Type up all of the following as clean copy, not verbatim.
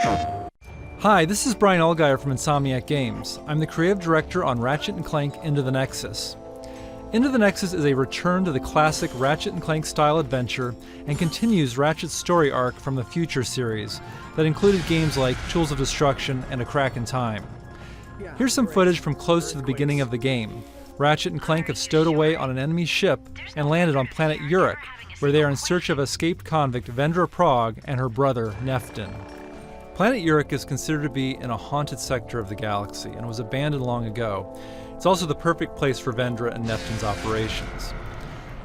Hi, this is Brian Allgaier from Insomniac Games. I'm the creative director on Ratchet and Clank Into the Nexus. Into the Nexus is a return to the classic Ratchet and Clank style adventure and continues Ratchet's story arc from the Future series that included games like Tools of Destruction and A Crack in Time. Here's some footage from close to the beginning of the game. Ratchet and Clank have stowed away on an enemy ship and landed on planet Uruk, where they are in search of escaped convict Vendra Prague and her brother Neftin. Planet Uruk is considered to be in a haunted sector of the galaxy and was abandoned long ago. It's also the perfect place for Vendra and Neftin's operations.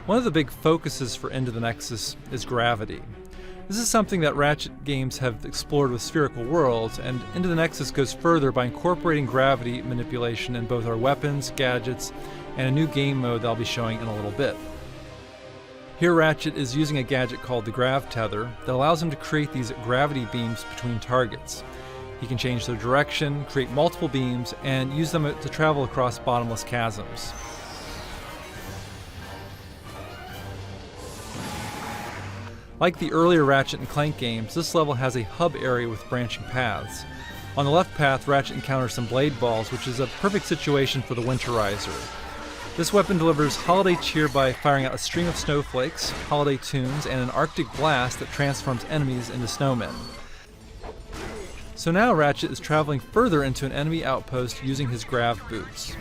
One of the big focuses for Into the Nexus is gravity. This is something that Ratchet games have explored with Spherical Worlds, and Into the Nexus goes further by incorporating gravity manipulation in both our weapons, gadgets, and a new game mode that I'll be showing in a little bit. Here Ratchet is using a gadget called the Grav Tether that allows him to create these gravity beams between targets. He can change their direction, create multiple beams, and use them to travel across bottomless chasms. Like the earlier Ratchet and Clank games, this level has a hub area with branching paths. On the left path, Ratchet encounters some blade balls, which is a perfect situation for the Winterizer. This weapon delivers holiday cheer by firing out a string of snowflakes, holiday tunes, and an Arctic blast that transforms enemies into snowmen. So now Ratchet is traveling further into an enemy outpost using his grav boots.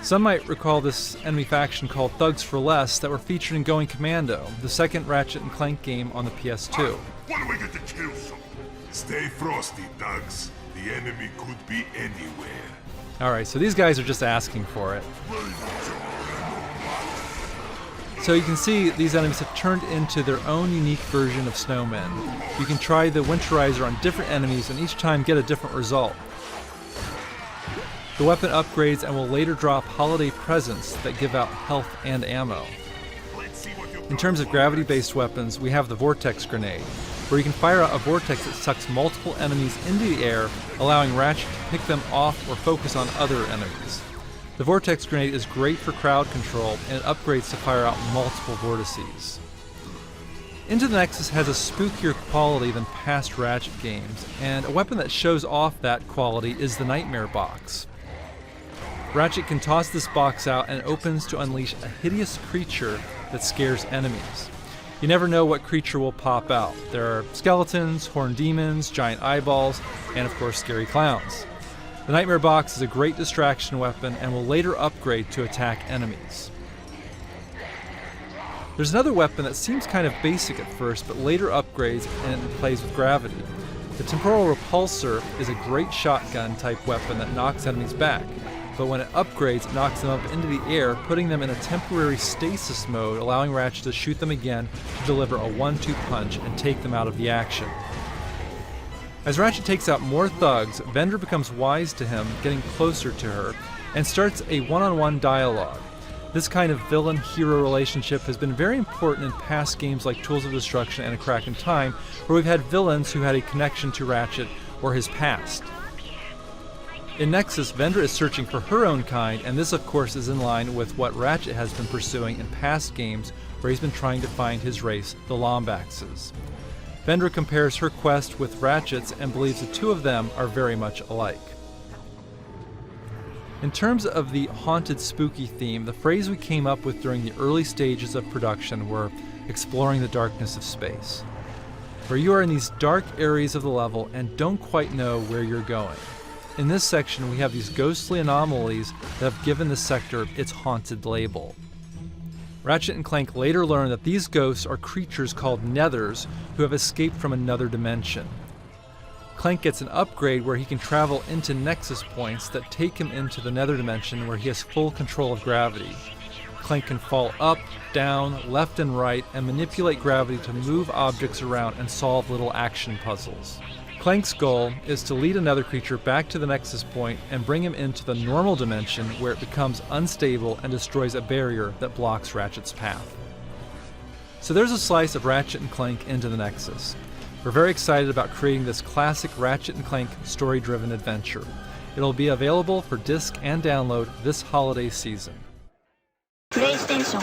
Some might recall this enemy faction called Thugs for Less that were featured in Going Commando, the second Ratchet and Clank game on the PS2. What do we get to kill some? Stay frosty, thugs. The enemy could be anywhere. Alright, so these guys are just asking for it. So you can see these enemies have turned into their own unique version of snowmen. You can try the Winterizer on different enemies and each time get a different result. The weapon upgrades and will later drop holiday presents that give out health and ammo. In terms of gravity-based weapons, we have the Vortex Grenade, where you can fire out a vortex that sucks multiple enemies into the air, allowing Ratchet to pick them off or focus on other enemies. The Vortex Grenade is great for crowd control, and it upgrades to fire out multiple vortices. Into the Nexus has a spookier quality than past Ratchet games, and a weapon that shows off that quality is the Nightmare Box. Ratchet can toss this box out and it opens to unleash a hideous creature that scares enemies. You never know what creature will pop out. There are skeletons, horned demons, giant eyeballs, and of course scary clowns. The Nightmare Box is a great distraction weapon and will later upgrade to attack enemies. There's another weapon that seems kind of basic at first, but later upgrades and plays with gravity. The Temporal Repulsor is a great shotgun type weapon that knocks enemies back, but when it upgrades, it knocks them up into the air, putting them in a temporary stasis mode, allowing Ratchet to shoot them again to deliver a 1-2 punch and take them out of the action. As Ratchet takes out more thugs, Vendra becomes wise to him, getting closer to her, and starts a one-on-one dialogue. This kind of villain-hero relationship has been very important in past games like Tools of Destruction and A Crack in Time, where we've had villains who had a connection to Ratchet or his past. In Nexus, Vendra is searching for her own kind, and this of course is in line with what Ratchet has been pursuing in past games where he's been trying to find his race, the Lombaxes. Vendra compares her quest with Ratchet's and believes the two of them are very much alike. In terms of the haunted spooky theme, the phrase we came up with during the early stages of production were exploring the darkness of space, where you are in these dark areas of the level and don't quite know where you're going. In this section, we have these ghostly anomalies that have given the sector its haunted label. Ratchet and Clank later learn that these ghosts are creatures called Nethers who have escaped from another dimension. Clank gets an upgrade where he can travel into Nexus points that take him into the Nether dimension where he has full control of gravity. Clank can fall up, down, left and right, and manipulate gravity to move objects around and solve little action puzzles. Clank's goal is to lead another creature back to the Nexus point and bring him into the normal dimension where it becomes unstable and destroys a barrier that blocks Ratchet's path. So there's a slice of Ratchet and Clank Into the Nexus. We're very excited about creating this classic Ratchet and Clank story-driven adventure. It'll be available for disc and download this holiday season. PlayStation